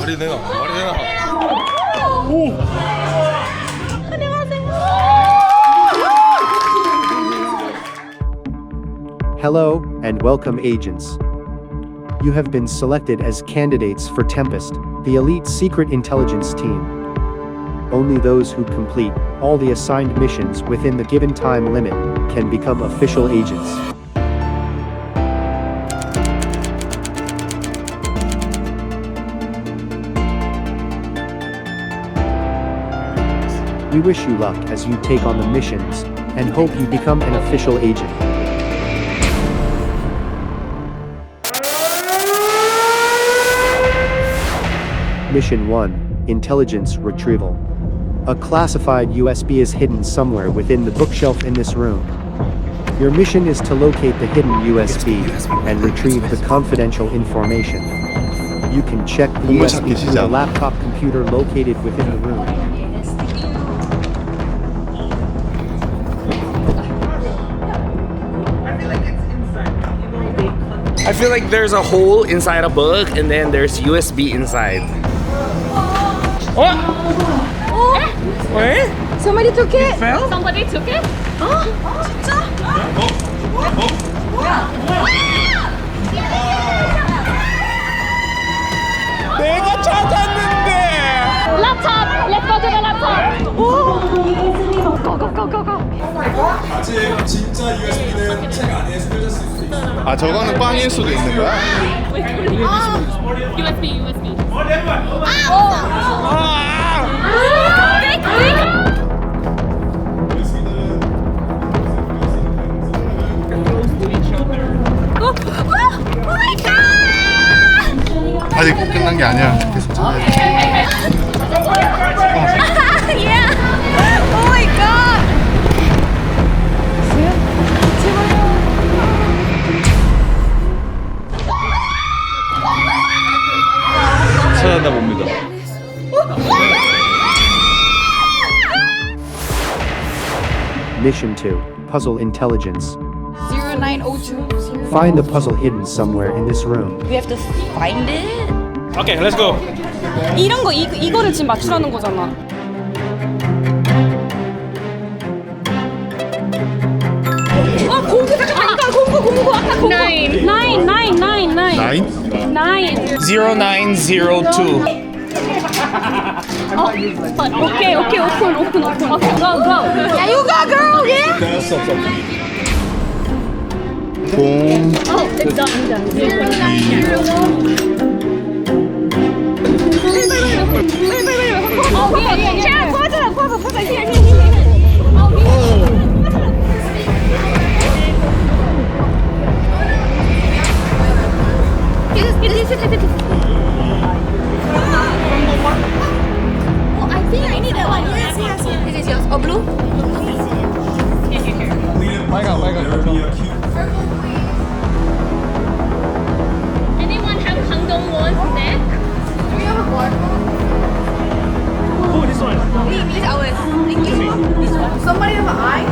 말이 되나? 말이 되나? 오! Hello, and welcome agents. You have been selected as candidates for Tempest, the elite secret intelligence team. Only those who complete all the assigned missions within the given time limit can become official agents. We wish you luck as you take on the missions, and hope you become an official agent. Mission 1, Intelligence Retrieval. A classified USB is hidden somewhere within the bookshelf in this room. Your mission is to locate the hidden USB and retrieve the confidential information. You can check the USB through the laptop computer located within the room. I feel like there's a hole inside a book and then there's USB inside. What? Where? Somebody took it. Fell? Somebody took it. 진짜? 내가 찾았는데. Laptop. Let's go to the laptop. Go go go go go. 아직 진짜 USB는 책 안에 숨겨져 있을 수 있어. 아 저거는 빵일 수도 있는 거야? USB. 아직 끝난 게 아니야. 계속 찾아야 돼. Yeah. Oh my god. 찾았나 봅니다. Mission 2, Puzzle Intelligence. 0902. Find the puzzle hidden somewhere in this room. We have to find it. Okay, let's go. 이런 거 이거를 지금 맞추라는 거잖아. 공구 잠깐만 이거 공구 아까 공구. 9. 나인? 0902. 오케이 오픈. 오케이 go. Yeah, you go girl. Yeah. 공. 자, 퍼즐. Here. Oh, I think I need that one. Yes. This is yours. Oh, blue? 빨강. Anyone have Kangdong one there? Do we have a board? Oh, this one. This is ours. Thank you. This one. Somebody have an eye?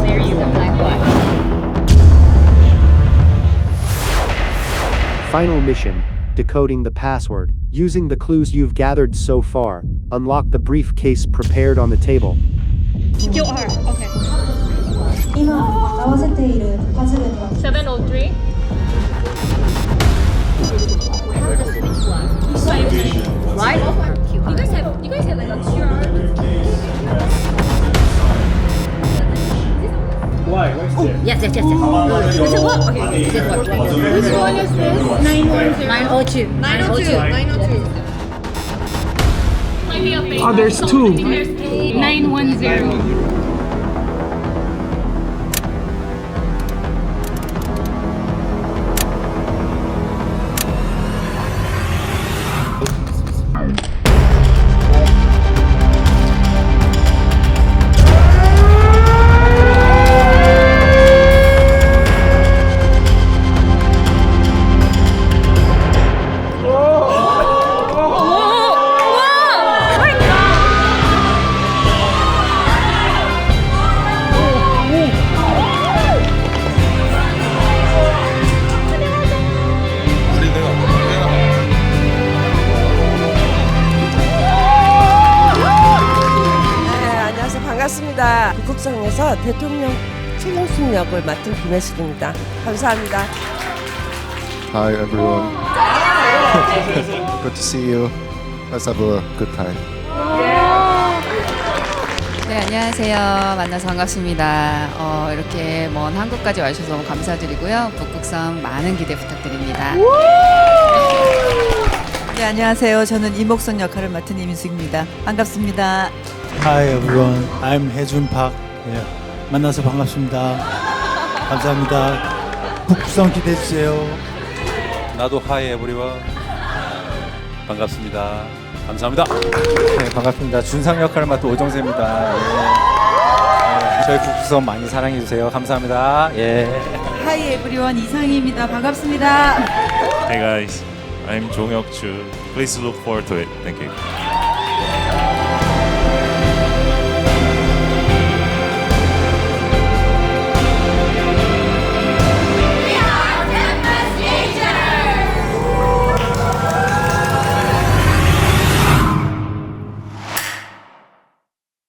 There you go, black one. Final mission, decoding the password. Using the clues you've gathered so far, unlock the briefcase prepared on the table. You are. Okay. 今合わせているパズルの 703. Right? You guys have like a QR. Why? What's there? Yes. Does it work? Okay. Does it work? Which one is this? 910 902. Oh, there's two. 910. 반갑습니다. 북극성에서 대통령 최경순 역을 맡은 김혜숙입니다. 감사합니다. Hi everyone. Good to see you. Let's have a good time. 네, 안녕하세요. 만나서 반갑습니다. 이렇게 먼 한국까지 와주셔서 너무 감사드리고요. 북극성 많은 기대 부탁드립니다. 네, 안녕하세요. 저는 이목선 역할을 맡은 이민숙입니다. 반갑습니다. Hi everyone, I'm 해준 박. 예, 만나서 반갑습니다. 감사합니다. 북극성 기대해 주세요. 나도 Hi everyone. 반갑습니다. 감사합니다. 네, 반갑습니다. 준상 역할을 맡은 오정세입니다. 예. 저희 북극성 많이 사랑해 주세요. 감사합니다. 예. Hi everyone, 이상희입니다. 반갑습니다. Hey guys, I'm 종혁주. Please look forward to it. Thank you.